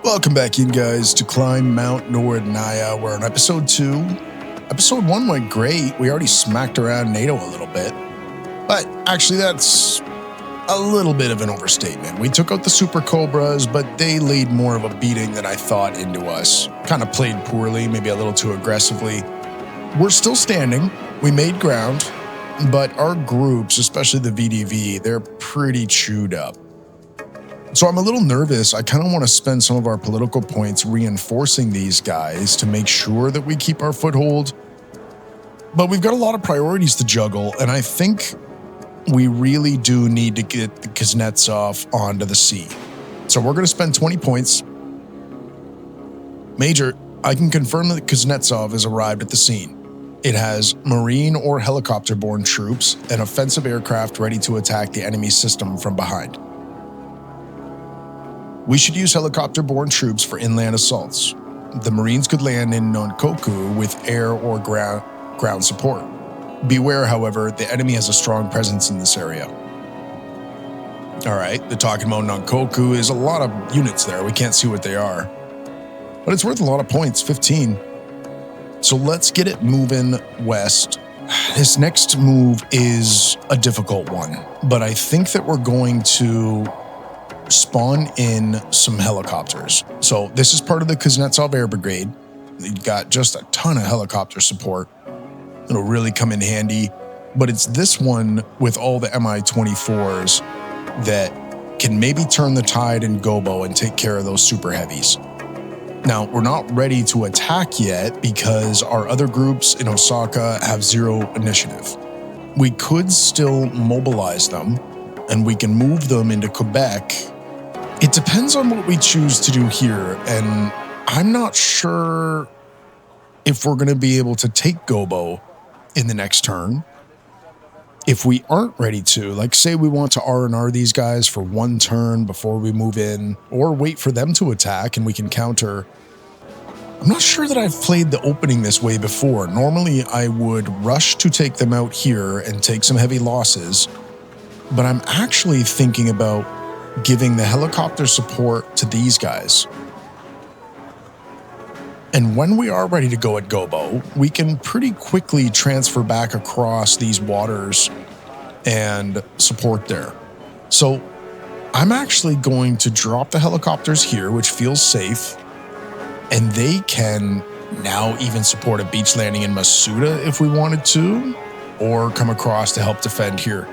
Welcome back in, guys, to Climb Mount Narodnaia. We're on episode 2. Episode 1 went great. We already smacked around NATO a little bit. But actually, that's a little bit of an overstatement. We took out the Super Cobras, but they laid more of a beating than I thought into us. Kind of played poorly, maybe a little too aggressively. We're still standing. We made ground. But our groups, especially the VDV, they're pretty chewed up. So I'm a little nervous. I kind of want to spend some of our political points reinforcing these guys to make sure that we keep our foothold. But we've got a lot of priorities to juggle, and I think we really do need to get the Kuznetsov onto the sea. So we're going to spend 20 points. Major, I can confirm that Kuznetsov has arrived at the scene. It has marine or helicopter-borne troops and offensive aircraft ready to attack the enemy system from behind. We should use helicopter-borne troops for inland assaults. The Marines could land in Nonkoku with air or ground support. Beware, however, the enemy has a strong presence in this area. Alright, they're talking about Nonkoku. There's a lot of units there. We can't see what they are. But it's worth a lot of points, 15. So let's get it moving west. This next move is a difficult one, but I think that we're going to spawn in some helicopters. So this is part of the Kuznetsov Air Brigade. You've got just a ton of helicopter support. It'll really come in handy, but it's this one with all the Mi-24's that can maybe turn the tide in Gobo and take care of those super heavies. Now, we're not ready to attack yet because our other groups in Osaka have 0 initiative. We could still mobilize them, and we can move them into Quebec. It depends on what we choose to do here, and I'm not sure if we're going to be able to take Gobo in the next turn. If we aren't ready to, like say we want to R&R these guys for 1 turn before we move in, or wait for them to attack and we can counter. I'm not sure that I've played the opening this way before. Normally I would rush to take them out here and take some heavy losses, but I'm actually thinking about giving the helicopter support to these guys. And when we are ready to go at Gobo, we can pretty quickly transfer back across these waters and support there. So I'm actually going to drop the helicopters here, which feels safe, and they can now even support a beach landing in Masuda if we wanted to, or come across to help defend here.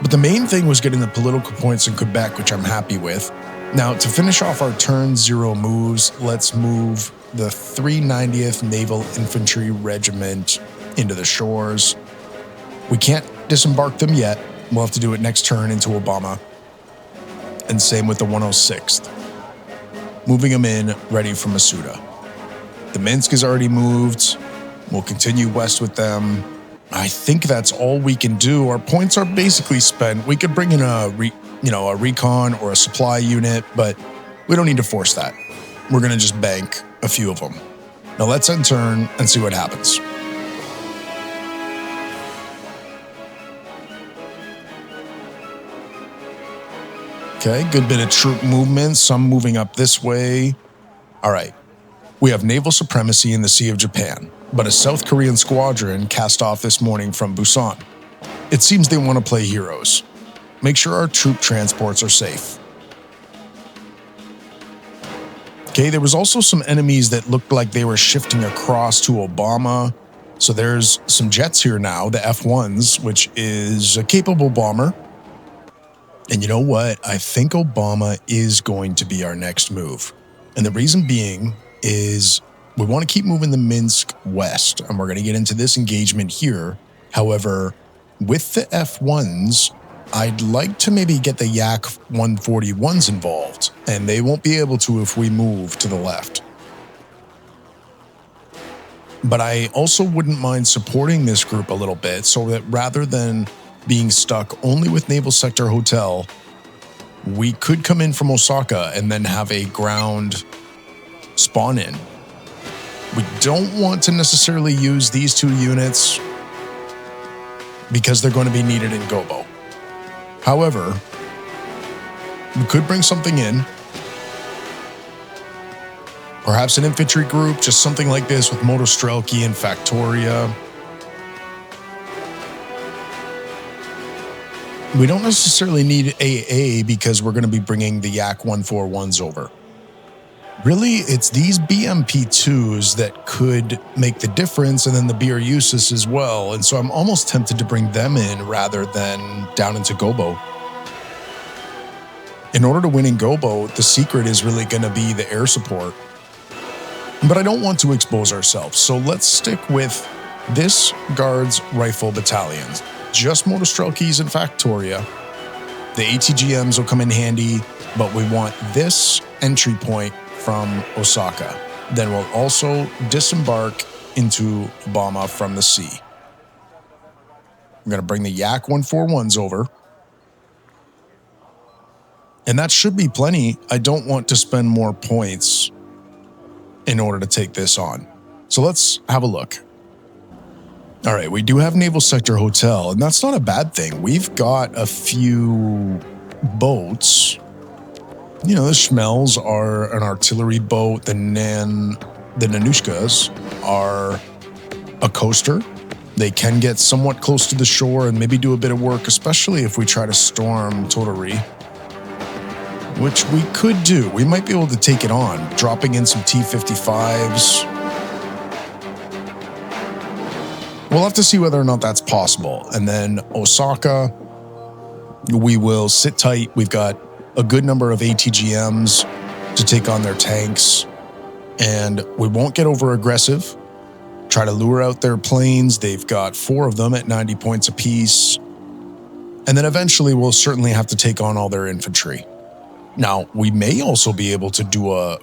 But the main thing was getting the political points in Quebec, which I'm happy with. Now, to finish off our turn 0 moves, let's move the 390th Naval Infantry Regiment into the shores. We can't disembark them yet. We'll have to do it next turn into Obama. And same with the 106th. Moving them in, ready for Masuda. The Minsk is already moved. We'll continue west with them. I think that's all we can do. Our points are basically spent. We could bring in a recon or a supply unit, but we don't need to force that. We're going to just bank a few of them. Now let's end turn and see what happens. Okay, good bit of troop movement, some moving up this way. All right, we have naval supremacy in the Sea of Japan, but a South Korean squadron cast off this morning from Busan. It seems they want to play heroes. Make sure our troop transports are safe. Okay, there was also some enemies that looked like they were shifting across to Obama. So there's some jets here now, the F-1s, which is a capable bomber. And you know what? I think Obama is going to be our next move. And the reason being is we want to keep moving the Minsk west, and we're going to get into this engagement here. However, with the F-1s, I'd like to maybe get the Yak 141s involved, and they won't be able to if we move to the left. But I also wouldn't mind supporting this group a little bit so that rather than being stuck only with Naval Sector Hotel, we could come in from Osaka and then have a ground spawn in. We don't want to necessarily use these 2 units because they're going to be needed in Gobo. However, we could bring something in Perhaps an infantry group, just something like this with Motostrelki and Factoria. We don't necessarily need AA because we're going to be bringing the Yak 141s over. Really, it's these BMP2s that could make the difference, and then the BRUs as well. And so I'm almost tempted to bring them in rather than down into Gobo. In order to win in Gobo, the secret is really going to be the air support. But I don't want to expose ourselves, so let's stick with this Guards Rifle Battalions. Just Motostrelkis and Factoria. The ATGMs will come in handy, but we want this entry point from Osaka. Then we'll also disembark into Bama from the sea. I'm going to bring the Yak 141s over. And that should be plenty. I don't want to spend more points in order to take this on. So let's have a look. All right, we do have Naval Sector Hotel, and that's not a bad thing. We've got a few boats. You know, the Schmells are an artillery boat. The Nanushkas are a coaster. They can get somewhat close to the shore and maybe do a bit of work, especially if we try to storm Tottori, which we could do. We might be able to take it on, dropping in some T-55s. We'll have to see whether or not that's possible. And then Osaka, we will sit tight. We've got a good number of ATGMs to take on their tanks, and we won't get over aggressive. Try to lure out their planes. They've got 4 of them at 90 points apiece. And then eventually we'll certainly have to take on all their infantry. Now, we may also be able to do a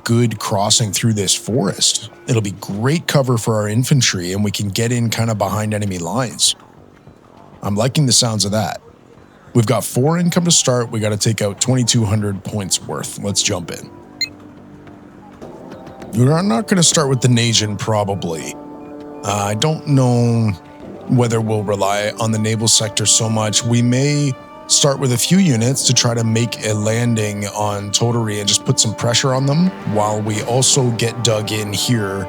good crossing through this forest. It'll be great cover for our infantry, and we can get in kind of behind enemy lines. I'm liking the sounds of that. We've got 4 income to start. We got to take out 2,200 points worth. Let's jump in. We're not going to start with the Najin, probably. I don't know whether we'll rely on the naval sector so much. We may start with a few units to try to make a landing on Tottori and just put some pressure on them while we also get dug in here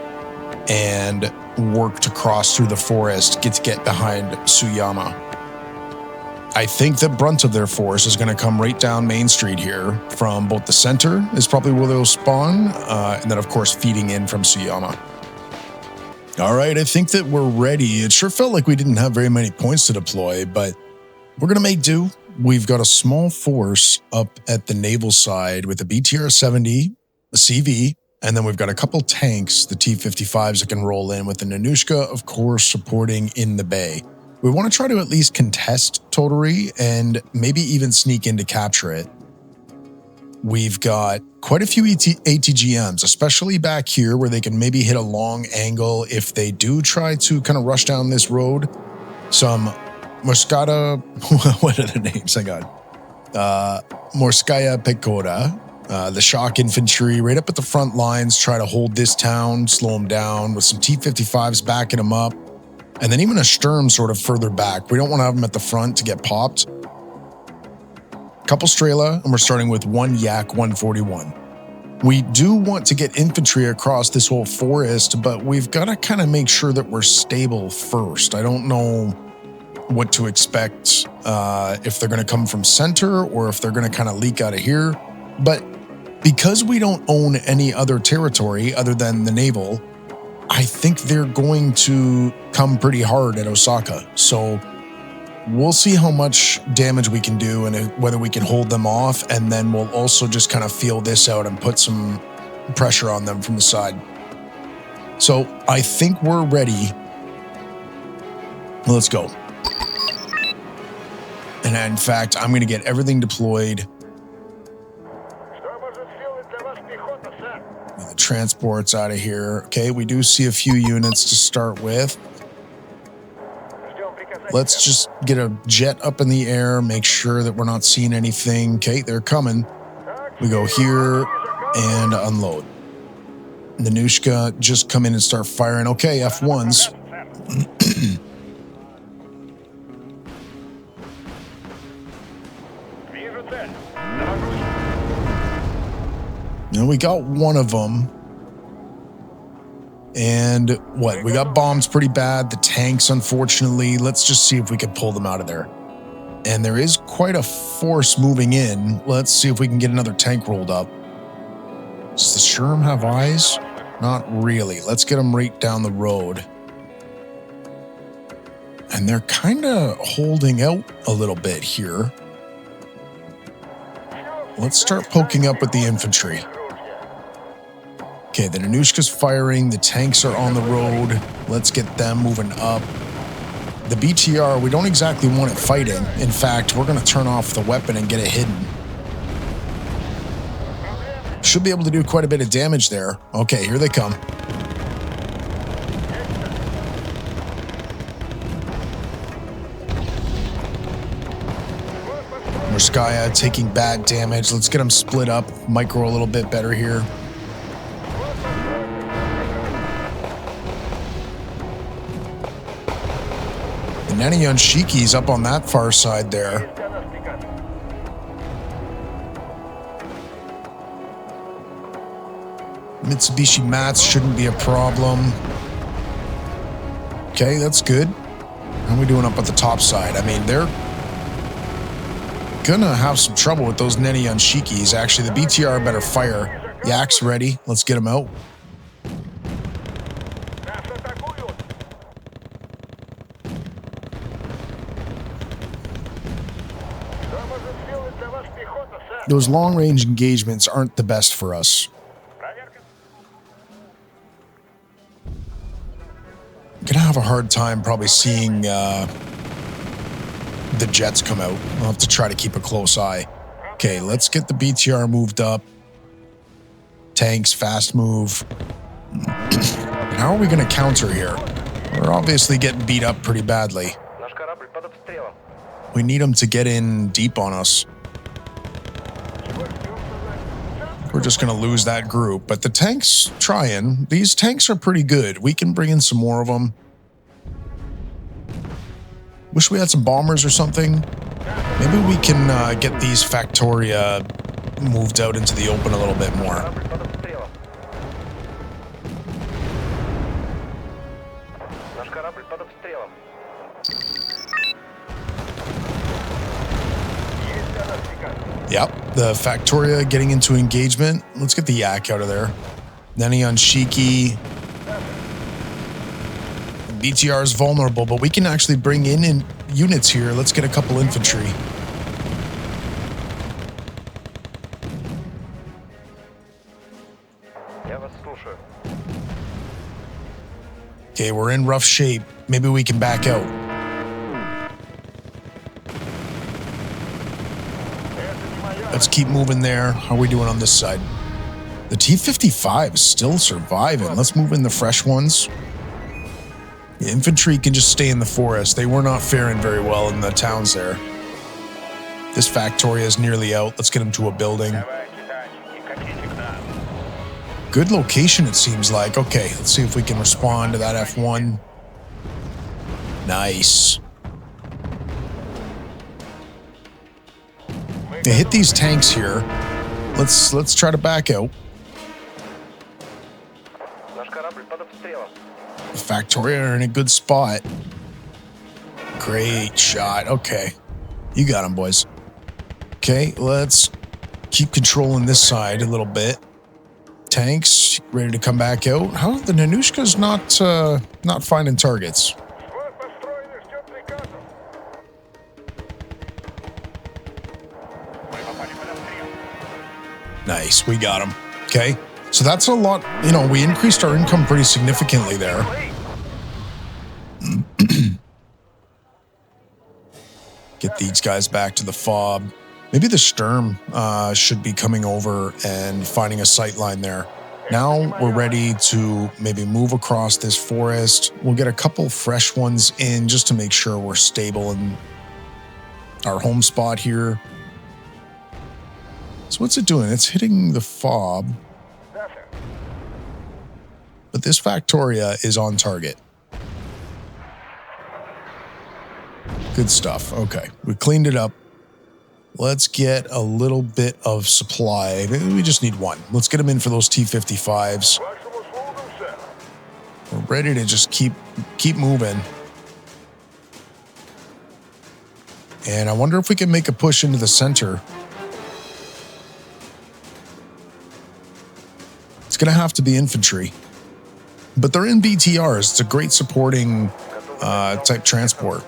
and work to cross through the forest, get behind Tsuyama. I think the brunt of their force is going to come right down Main Street here from both the center is probably where they'll spawn, and then of course feeding in from Tsuyama. All right, I think that we're ready. It sure felt like we didn't have very many points to deploy, but we're going to make do. We've got a small force up at the naval side with a BTR-70, a CV, and then we've got a couple tanks, the T-55s that can roll in with the Nanushka, of course, supporting in the bay. We want to try to at least contest Tottori and maybe even sneak in to capture it. We've got quite a few ATGMs, especially back here where they can maybe hit a long angle if they do try to kind of rush down this road. Some Morskaya, what are the names? Hang on. Morskaya Pekora, the shock infantry right up at the front lines, try to hold this town, slow them down with some T-55s backing them up. And then even a Sturm sort of further back. We don't want to have them at the front to get popped. Couple Strela, and we're starting with 1 Yak 141. We do want to get infantry across this whole forest, but we've got to kind of make sure that we're stable first. I don't know what to expect, if they're going to come from center or if they're going to kind of leak out of here. But because we don't own any other territory other than the naval, I think they're going to come pretty hard at Osaka. So we'll see how much damage we can do and whether we can hold them off. And then we'll also just kind of feel this out and put some pressure on them from the side. So I think we're ready. Let's go. And in fact, I'm going to get everything deployed. The transports out of here. Okay, we do see a few units to start with. Let's just get a jet up in the air, make sure that we're not seeing anything. Okay, they're coming. We go here and unload. Nanushka, just come in and start firing. Okay, F1s. Now we got one of them. And what? We got bombs pretty bad. The tanks, unfortunately. Let's just see if we can pull them out of there. And there is quite a force moving in. Let's see if we can get another tank rolled up. Does the Sherm have eyes? Not really. Let's get them right down the road. And they're kind of holding out a little bit here. Let's start poking up with the infantry. Okay, the Nanushka's firing. The tanks are on the road. Let's get them moving up. The BTR, we don't exactly want it fighting. In fact, we're going to turn off the weapon and get it hidden. Should be able to do quite a bit of damage there. Okay, here they come. Morskaya taking bad damage. Let's get them split up. Micro a little bit better here. The Nanayanshiki's up on that far side there. Mitsubishi Mats shouldn't be a problem. Okay, that's good. How are we doing up at the top side? I mean, they're gonna have some trouble with those Nanayanshikis. Actually, the BTR better fire. Yak's ready. Let's get him out. Those long-range engagements aren't the best for us. I'm gonna have a hard time probably seeing the jets come out. I'll have to try to keep a close eye. Okay, let's get the BTR moved up. Tanks, fast move. How are we gonna counter here? We're obviously getting beat up pretty badly. We need them to get in deep on us. We're just going to lose that group. But the tanks trying. These tanks are pretty good. We can bring in some more of them. Wish we had some bombers or something. Maybe we can get these Factoria moved out into the open a little bit more. Yep, the Factoria getting into engagement. Let's get the Yak out of there. Nanayanshiki. BTR is vulnerable, but we can actually bring in units here. Let's get a couple infantry. Okay, we're in rough shape. Maybe we can back out. Let's keep moving there. How are we doing on this side? The T-55 is still surviving. Let's move in the fresh ones. The infantry can just stay in the forest. They were not faring very well in the towns there. This Factoria is nearly out. Let's get them to a building. Good location, it seems like. Okay, let's see if we can respond to that F1. Nice. They hit these tanks here. Let's try to back out. The Factoria are in a good spot. Great shot. Okay. You got them, boys. Okay, let's keep controlling this side a little bit. Tanks ready to come back out. How the Nanushka's not finding targets. Nice, we got him. Okay, so that's a lot. You know, we increased our income pretty significantly there. Get these guys back to the fob. Maybe the Sturm should be coming over and finding a sight line there. Now we're ready to maybe move across this forest. We'll get a couple fresh ones in just to make sure we're stable in our home spot here. So what's it doing? It's hitting the fob. But this Factoria is on target. Good stuff. Okay, we cleaned it up. Let's get a little bit of supply. We just need one. Let's get them in for those T-55s. We're ready to just keep moving. And I wonder if we can make a push into the center. It's going to have to be infantry. But they're in BTRs. It's a great supporting type transport.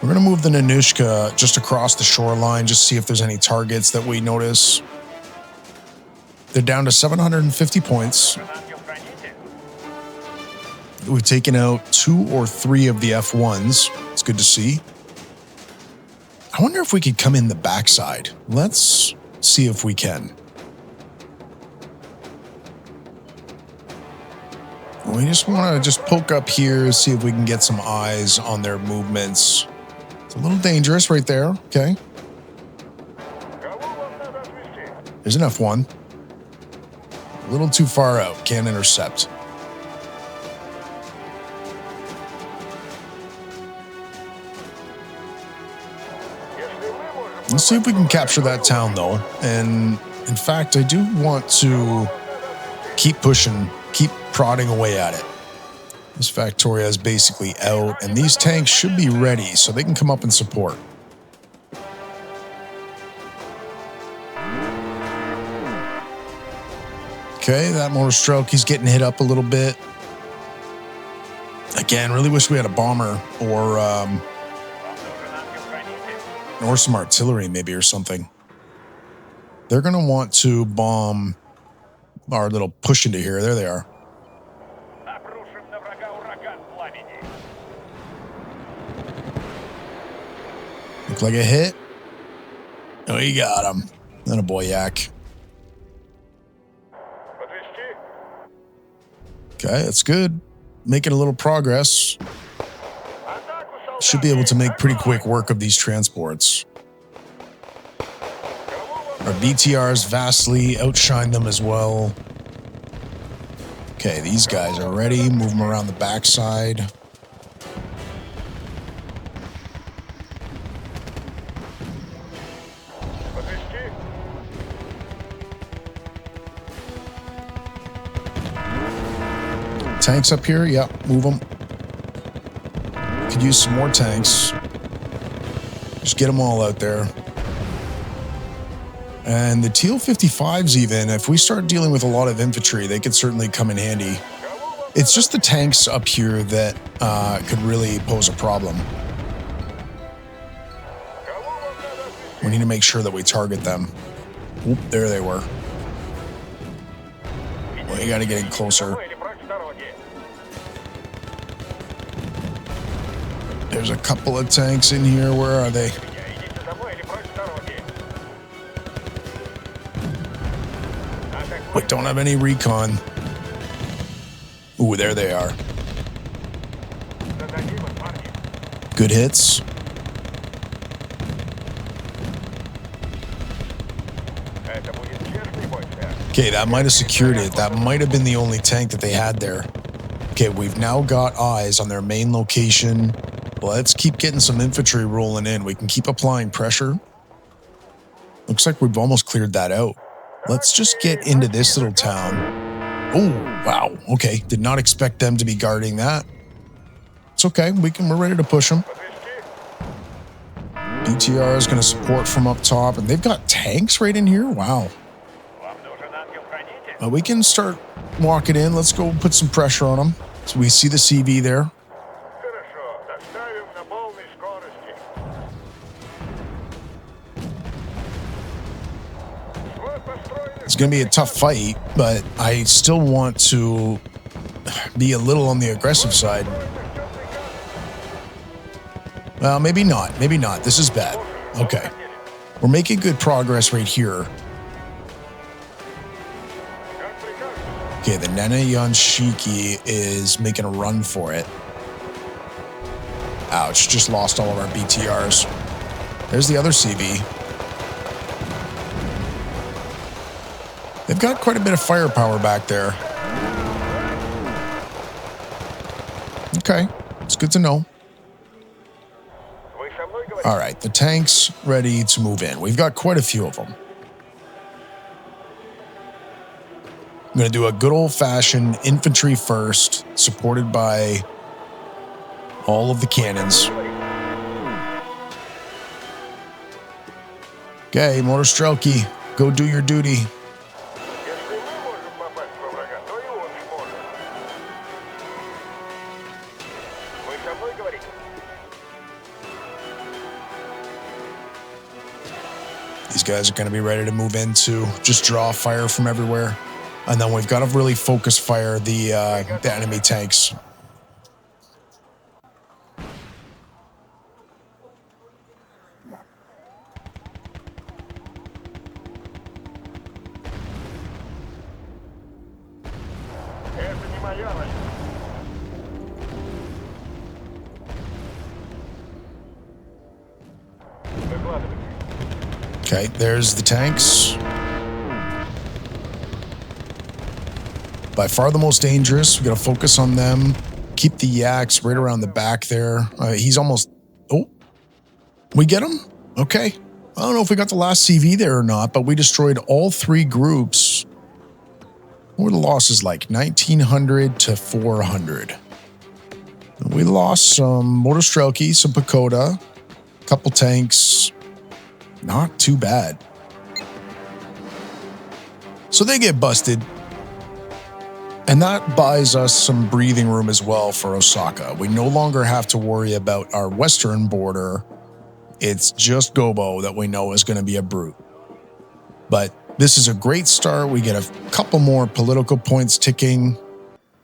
We're going to move the Nanushka just across the shoreline, just see if there's any targets that we notice. They're down to 750 points. We've taken out 2 or 3 of the F1s. It's good to see. I wonder if we could come in the backside. Let's see if we can. We just want to poke up here, see if we can get some eyes on their movements. It's a little dangerous right there. Okay. There's an F1. A little too far out. Can't intercept. Let's see if we can capture that town, though. And in fact, I do want to keep pushing, keep prodding away at it. This Factoria is basically out, and these tanks should be ready so they can come up and support. Okay, that motor stroke, he's getting hit up a little bit. Again, really wish we had a bomber or some artillery maybe or something. They're going to want to bomb our little push into here. There they are. Look like a hit. Oh, you got him. And a boyak. Okay, that's good. Making a little progress. Should be able to make pretty quick work of these transports. Our BTRs vastly outshine them as well. Okay, these guys are ready. Move them around the backside. Tanks up here? Yep, move them. Could use some more tanks. Just get them all out there. And the TL-55s even, if we start dealing with a lot of infantry, they could certainly come in handy. It's just the tanks up here that could really pose a problem. We need to make sure that we target them. Oop, there they were. Well, you got to get in closer. There's a couple of tanks in here. Where are they? Wait, don't have any recon. Ooh, there they are. Good hits. Okay, that might have secured it. That might have been the only tank that they had there. Okay, we've now got eyes on their main location. Let's keep getting some infantry rolling in. We can keep applying pressure. Looks like we've almost cleared that out. Let's just get into this little town. Oh, wow. Okay, did not expect them to be guarding that. It's okay. We're ready to push them. BTR is going to support from up top, and they've got tanks right in here. Wow. We can start walking in. Let's go put some pressure on them. So we see the CV there. It's going to be a tough fight, but I still want to be a little on the aggressive side. Well, maybe not. Maybe not. This is bad. Okay. We're making good progress right here. Okay, the Nene Yanshiki is making a run for it. Ouch, just lost all of our BTRs. There's the other CV. They've got quite a bit of firepower back there. Okay, it's good to know. All right, the tank's ready to move in. We've got quite a few of them. I'm going to do a good old-fashioned infantry first, supported by all of the cannons. Okay, Motor Strelky, go do your duty. These guys are going to be ready to move in to just draw fire from everywhere. And then we've got to really focus fire the enemy tanks. Okay, there's the tanks. By far the most dangerous. We got to focus on them. Keep the yaks right around the back there. He's almost... Oh, we get him? Okay. I don't know if we got the last CV there or not, but we destroyed all three groups. What were the losses like? 1,900 to 400. We lost some Motor Strelky, some Pagoda, a couple tanks. Not too bad. So they get busted. And that buys us some breathing room as well for Osaka. We no longer have to worry about our western border. It's just Gobo that we know is going to be a brute. But this is a great start. We get a couple more political points ticking.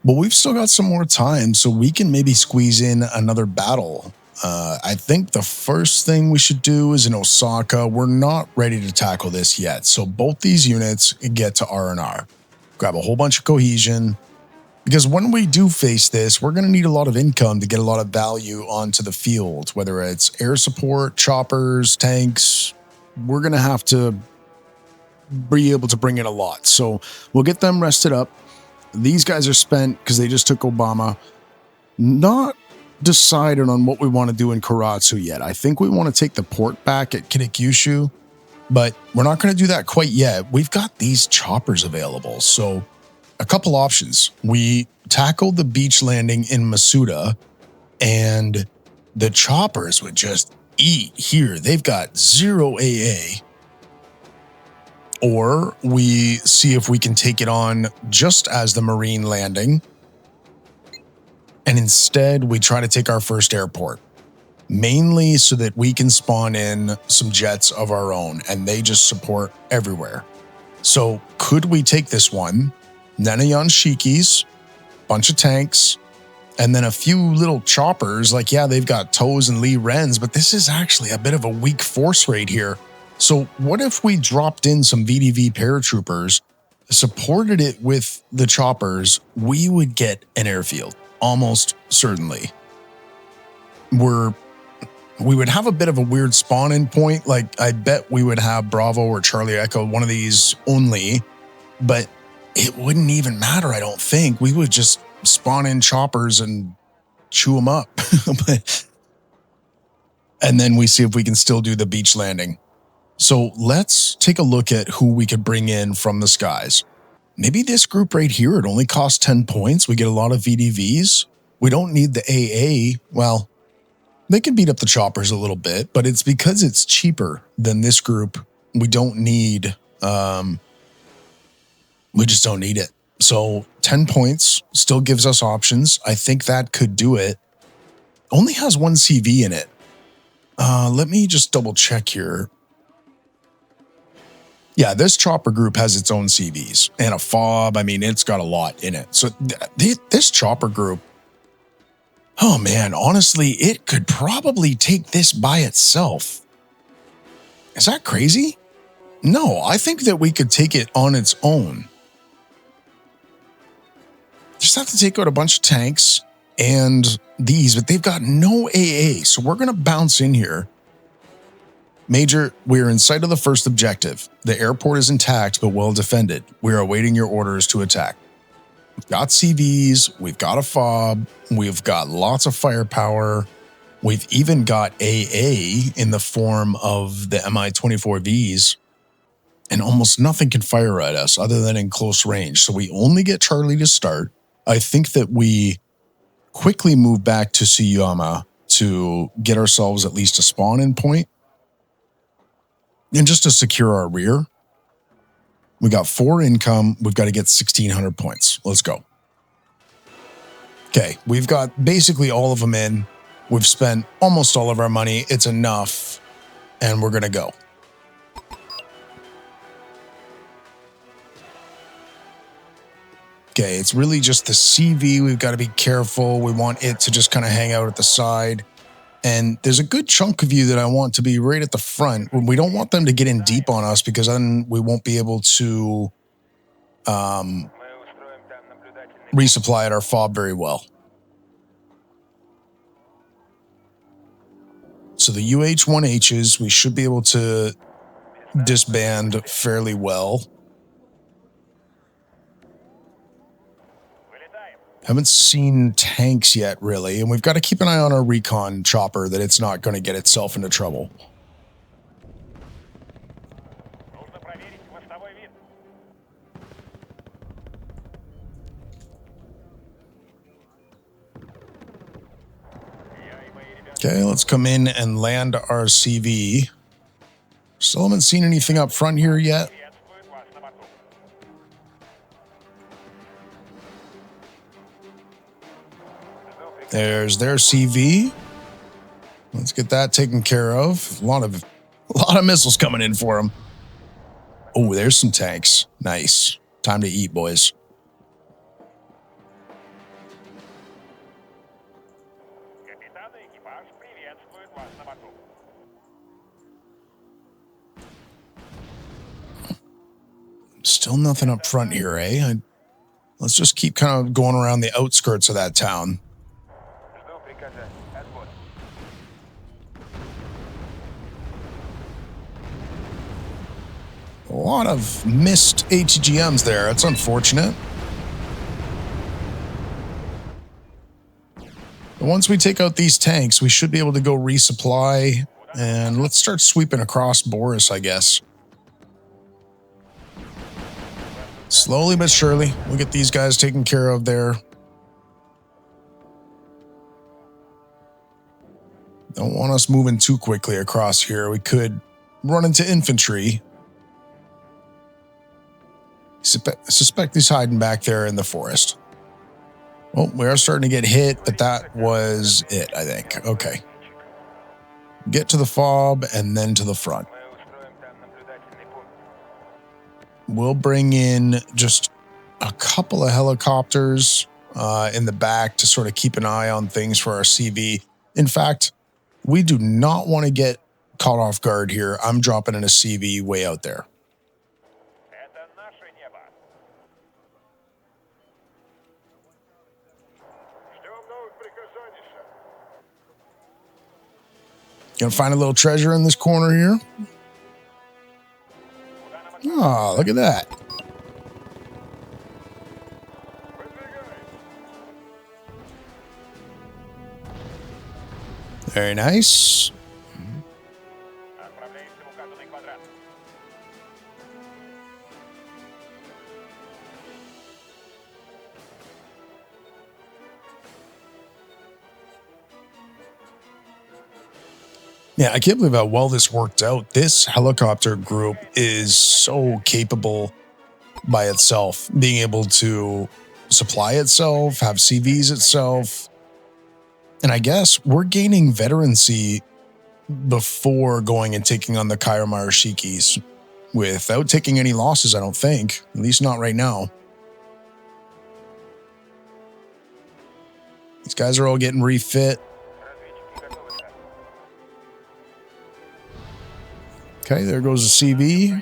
But we've still got some more time, so we can maybe squeeze in another battle. I think the first thing we should do is in Osaka. We're not ready to tackle this yet. So both these units get to R&R. Grab a whole bunch of cohesion. Because when we do face this, we're going to need a lot of income to get a lot of value onto the field. Whether it's air support, choppers, tanks. We're going to have to be able to bring in a lot. So we'll get them rested up. These guys are spent because they just took Obama. Not decided on what we want to do in Karatsu yet. I think we want to take the port back at Kitakyushu, but we're not going to do that quite yet. We've got these choppers available. So a couple options. We tackled the beach landing in Masuda, and the choppers would just eat here. They've got 0 AA. Or we see if we can take it on just as the Marine landing. And instead, we try to take our first airport. Mainly so that we can spawn in some jets of our own. And they just support everywhere. So could we take this one? Nanayan Shikis, bunch of tanks, and then a few little choppers. Like, yeah, they've got Toes and Lee Wrens, but this is actually a bit of a weak force rate here. So what if we dropped in some VDV paratroopers, supported it with the choppers? We would get an airfield, almost certainly. We would have a bit of a weird spawn-in point. Like, I bet we would have Bravo or Charlie Echo, one of these only, but it wouldn't even matter, I don't think. We would just spawn in choppers and chew them up. And then we see if we can still do the beach landing. So let's take a look at who we could bring in from the skies. Maybe this group right here, it only costs 10 points. We get a lot of VDVs. We don't need the AA. Well, they can beat up the choppers a little bit, but it's because it's cheaper than this group. We don't need, we just don't need it. So 10 points still gives us options. I think that could do it. Only has one CV in it. Let me just double check here. Yeah, this chopper group has its own CVs and a fob. I mean, it's got a lot in it. So this chopper group, oh man, honestly, it could probably take this by itself. Is that crazy? No, I think that we could take it on its own. Just have to take out a bunch of tanks and these, but they've got no AA. So we're going to bounce in here. Major, we are in sight of the first objective. The airport is intact, but well defended. We are awaiting your orders to attack. We've got CVs. We've got a fob. We've got lots of firepower. We've even got AA in the form of the Mi-24's, and almost nothing can fire at us other than in close range. So we only get Charlie to start. I think that we quickly move back to Suyama to get ourselves at least a spawn-in point and just to secure our rear. We got 4 income. We've got to get 1,600 points. Let's go. Okay, we've got basically all of them in. We've spent almost all of our money. It's enough, and we're going to go. Okay, it's really just the CV. We've got to be careful. We want it to just kind of hang out at the side. And there's a good chunk of you that I want to be right at the front. We don't want them to get in deep on us because then we won't be able to resupply at our fob very well. So the UH-1Hs, we should be able to disband fairly well. Haven't seen tanks yet, really, and we've got to keep an eye on our recon chopper that it's not going to get itself into trouble. Okay, let's come in and land our CV. Still haven't seen anything up front here yet. There's their CV. Let's get that taken care of. A lot of missiles coming in for them. Oh, there's some tanks. Nice. Time to eat, boys. Still nothing up front here, eh? Let's just keep kind of going around the outskirts of that town. A lot of missed ATGMs there. That's unfortunate. But once we take out these tanks, we should be able to go resupply. And let's start sweeping across Boris, I guess. Slowly but surely, we'll get these guys taken care of there. Don't want us moving too quickly across here. We could run into infantry. I suspect he's hiding back there in the forest. Well, we are starting to get hit, but that was it, I think. Okay. Get to the fob and then to the front. We'll bring in just a couple of helicopters in the back to sort of keep an eye on things for our CV. In fact, we do not want to get caught off guard here. I'm dropping in a CV way out there. Gonna find a little treasure in this corner here. Oh, look at that. Very nice. Yeah, I can't believe how well this worked out. This helicopter group is so capable by itself, being able to supply itself, have CVs itself. And I guess we're gaining veterancy before going and taking on the Kairamaru Shikis without taking any losses, I don't think. At least not right now. These guys are all getting refit. Okay, there goes the CV.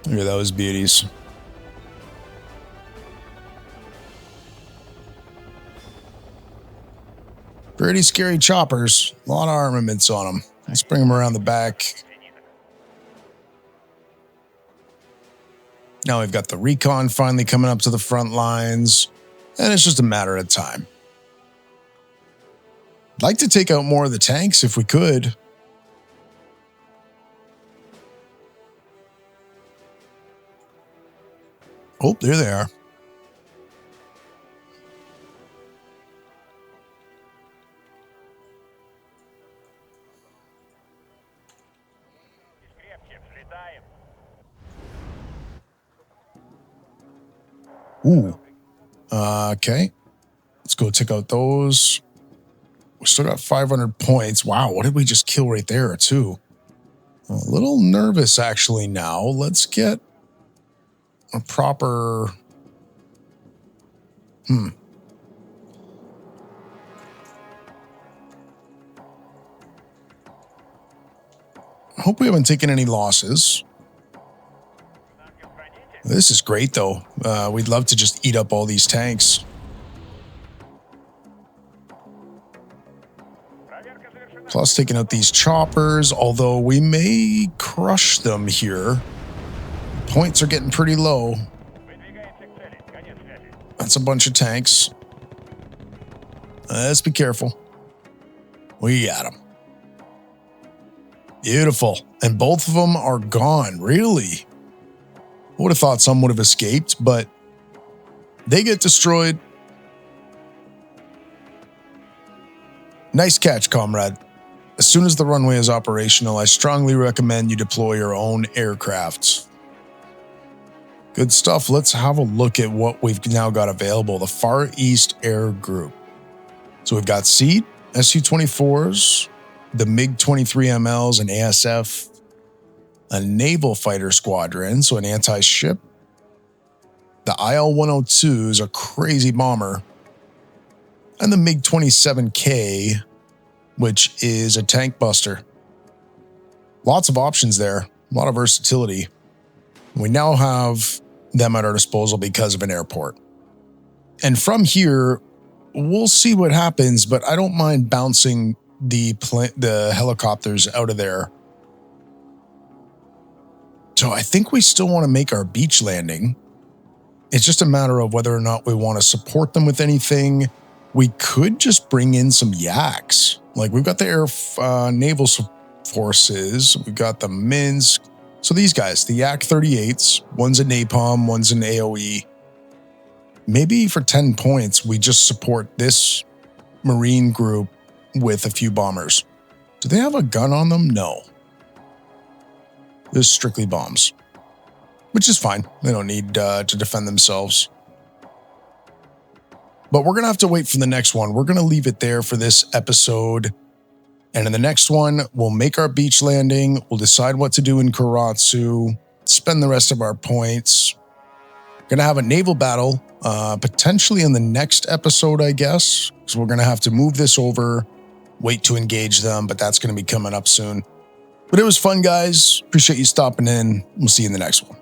Look at those beauties. Pretty scary choppers. A lot of armaments on them. Let's bring them around the back. Now we've got the recon finally coming up to the front lines, and it's just a matter of time. I'd like to take out more of the tanks if we could. Oh, there they are. Ooh. Okay. Let's go take out those. We still got 500 points. Wow, what did we just kill right there, too? A little nervous, actually, now. Let's get a proper... I hope we haven't taken any losses. This is great, though. We'd love to just eat up all these tanks. Plus taking out these choppers, although we may crush them here. Points are getting pretty low. That's a bunch of tanks. Let's be careful. We got them. Beautiful. And both of them are gone. Really? I would have thought some would have escaped, but they get destroyed. Nice catch, comrade. As soon as the runway is operational, I strongly recommend you deploy your own aircraft. Good stuff. Let's have a look at what we've now got available. The Far East Air Group. So we've got SEAD, Su-24s, the MiG-23MLs, an ASF, a naval fighter squadron, so an anti-ship. The IL-102 is a crazy bomber. And the MiG-27K, which is a tank buster. Lots of options there, a lot of versatility. We now have them at our disposal because of an airport. And from here, we'll see what happens, but I don't mind bouncing the helicopters out of there. So I think we still want to make our beach landing. It's just a matter of whether or not we want to support them with anything. We could just bring in some yaks. Like we've got the naval forces, we've got the Minsk. So these guys, the Yak 38s, one's a napalm, one's an AoE. Maybe for 10 points, we just support this Marine group with a few bombers. Do they have a gun on them? No. There's strictly bombs, which is fine. They don't need to defend themselves. But we're going to have to wait for the next one. We're going to leave it there for this episode. And in the next one, we'll make our beach landing. We'll decide what to do in Karatsu, spend the rest of our points. Going to have a naval battle, potentially in the next episode, I guess. So we're going to have to move this over, wait to engage them, but that's going to be coming up soon. But it was fun, guys. Appreciate you stopping in. We'll see you in the next one.